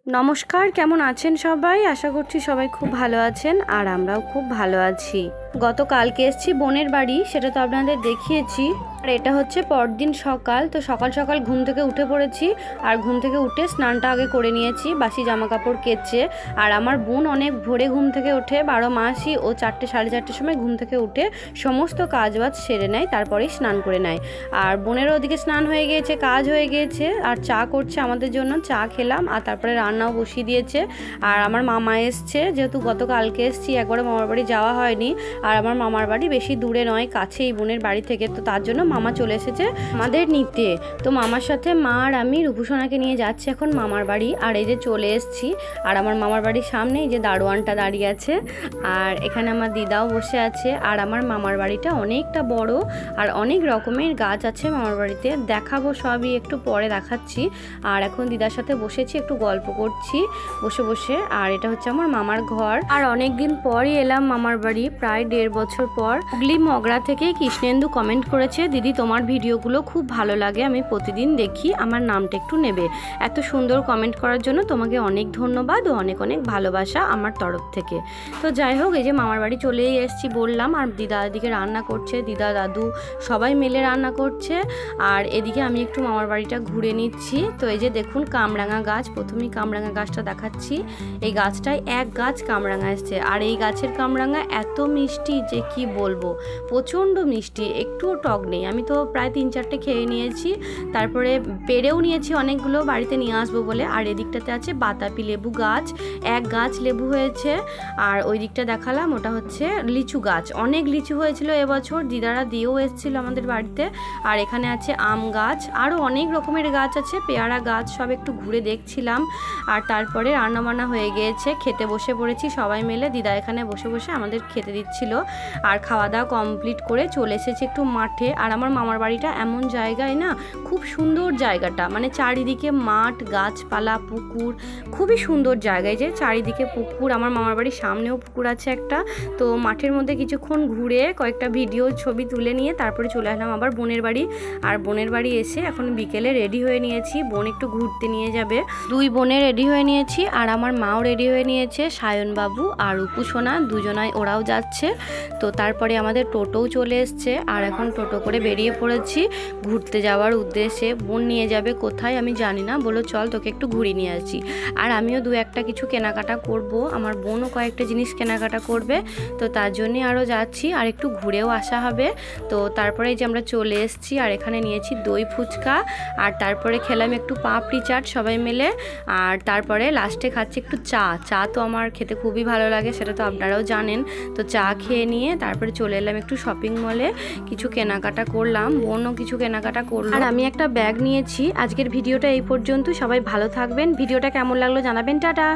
নমস্কার, কেমন আছেন সবাই? আশা করছি সবাই খুব ভালো আছেন আর আমরাও খুব ভালো আছি। গতকালকে এসেছি বোনের বাড়ি, সেটা তো আপনাদের দেখিয়েছি। আর এটা হচ্ছে পরদিন সকাল। তো সকাল সকাল ঘুম থেকে উঠে পড়েছি আর ঘুম থেকে উঠে স্নানটা আগে করে নিয়েছি বাসি জামা কাপড় কেচে। আর আমার বোন অনেক ভোরে ঘুম থেকে ওঠে, 12 মাসই ও 4টে সাড়ে 4টের সময় ঘুম থেকে উঠে সমস্ত কাজবাজ সেরে নেয়, তারপরেই স্নান করে নেয়। আর বোনেরও ওদিকে স্নান হয়ে গিয়েছে, কাজ হয়ে গিয়েছে, আর চা করছে আমাদের জন্য। চা খেলাম আর তারপরে রান্নাও বসিয়ে দিয়েছে। আর আমার মামা এসছে, যেহেতু গতকালকে এসছি, একবারও মামার বাড়ি যাওয়া হয়নি। আর আমার মামার বাড়ি বেশি দূরে নয়, কাছেই বোনের বাড়ি থেকে, তো তার জন্য মামা চলে এসেছে আমাদের নিতে। তো মামার সাথে মা আর আমি রূপুসোনাকে নিয়ে যাচ্ছি এখন মামার বাড়ি। আর এই যে চলে এসছি, আর আমার মামার বাড়ির সামনে এই যে দারোয়ানটা দাঁড়িয়ে আছে, আর এখানে আমার দিদাও বসে আছে। আর আমার মামার বাড়িটা অনেকটা বড় আর অনেক রকমের গাছ আছে মামার বাড়িতে, দেখাবো সবই, একটু পরে দেখাচ্ছি। আর এখন দিদার সাথে বসেছি, একটু গল্প করছি বসে বসে। আর এটা হচ্ছে আমার মামার ঘর। আর অনেক দিন পরই এলাম মামার বাড়ি, প্রায় 1.5 বছর পর। হুগলি মগরা থেকে কৃষ্ণেন্দু কমেন্ট করেছে, দিদি তোমার ভিডিওগুলো খুব ভালো লাগে, আমি প্রতিদিন দেখি, আমার নামটা একটু নেবে। এত সুন্দর কমেন্ট করার জন্য তোমাকে অনেক ধন্যবাদ ও অনেক অনেক ভালোবাসা আমার তরফ থেকে। তো যাই হোক, এই যে মামার বাড়ি চলেই এসেছি বললাম। আর দিদা এদিকে রান্না করছে, দিদা দাদু সবাই মিলে রান্না করছে। আর এদিকে আমি একটু মামার বাড়িটা ঘুরে নিচ্ছি। তো এই যে দেখুন কামরাঙা গাছ, প্রথমেই কামরাঙা গাছটা দেখাচ্ছি। এই গাছটায় এক গাছ কামরাঙা এসছে। আর এই গাছের কামরাঙা এত মিষ্টি যে কি বলবো, প্রচণ্ড মিষ্টি, একটুও টক নেই। আমি তো প্রায় 3-4টে খেয়ে নিয়েছি, তারপরে পেরেও নিয়েছি অনেকগুলো, বাড়িতে নিয়ে আসবো বলে। আর এদিকটাতে আছে বাতাবি লেবু গাছ, এক গাছ লেবু হয়েছে। আর ওই দিকটা দেখালাম, ওটা হচ্ছে লিচু গাছ, অনেক লিচু হয়েছিল এবছর, দিদারা দিয়েও এসেছিল আমাদের বাড়িতে। আর এখানে আছে আম গাছ, আরও অনেক রকমের গাছ আছে, পেয়ারা গাছ, সব একটু ঘুরে দেখছিলাম। আর তারপরে রান্নাবান্না হয়ে গিয়েছে, খেতে বসে পড়েছি সবাই মিলে। দিদা এখানে বসে বসে আমাদের খেতে দিচ্ছিল। আর খাওয়া দাওয়া কমপ্লিট করে চলে এসেছি একটু মাঠে। আর আমার মামার বাড়িটা এমন জায়গায় না, খুব সুন্দর জায়গাটা, মানে চারিদিকে মাঠ, গাছপালা, পুকুর, খুবই সুন্দর জায়গায়। যে চারিদিকে পুকুর, আমার মামার বাড়ির সামনেও পুকুর আছে একটা। তো মাঠের মধ্যে কিছুক্ষণ ঘুরে কয়েকটা ভিডিও ছবি তুলে নিয়ে তারপরে চলে আসলাম আবার বোনের বাড়ি। আর বোনের বাড়ি এসে এখন বিকেলে রেডি হয়ে নিয়েছি, বোন একটু ঘুরতে নিয়ে যাবে। দুই বোনে রেডি হয়ে নিয়েছি আর আমার মাও রেডি হয়ে নিয়েছে, সায়নবাবু আর রূপুসোনা দুজনাই, ওরাও যাচ্ছে। তো তারপরে আমাদের টোটোও চলে এসছে। আর এখন টোটো করে বেরিয়ে পড়েছি ঘুরতে যাওয়ার উদ্দেশ্যে। বোন নিয়ে যাবে কোথায় আমি জানি না, বলো চল তোকে একটু ঘুরিয়ে নিয়ে আসি। আর আমিও 2-1টা কিছু কেনাকাটা করব, আমার বোনও কয়েকটা জিনিস কেনাকাটা করবে, তো তার জন্যই আরও যাচ্ছি। আর একটু ঘুরেও আসা হবে। তো তারপরে যে আমরা চলে এসেছি, আর এখানে নিয়েছি দই ফুচকা, আর তারপরে খেলাম একটু পাপড়ি চাট সবাই মিলে। আর তারপরে লাস্টে খাচ্ছি একটু চা তো আমার খেতে খুবই ভালো লাগে, সেটা তো আপনারাও জানেন। তো চা খেয়ে নিয়ে তারপরে চলে এলাম একটু শপিং মলে, কিছু কেনাকাটা করলাম, বোনও কিছু কেনাকাটা করলো। আর আমি একটা ব্যাগ নিয়েছি। আজকের ভিডিওটা এই পর্যন্ত, সবাই ভালো থাকবেন। ভিডিওটা কেমন লাগলো জানাবেন, টাটা।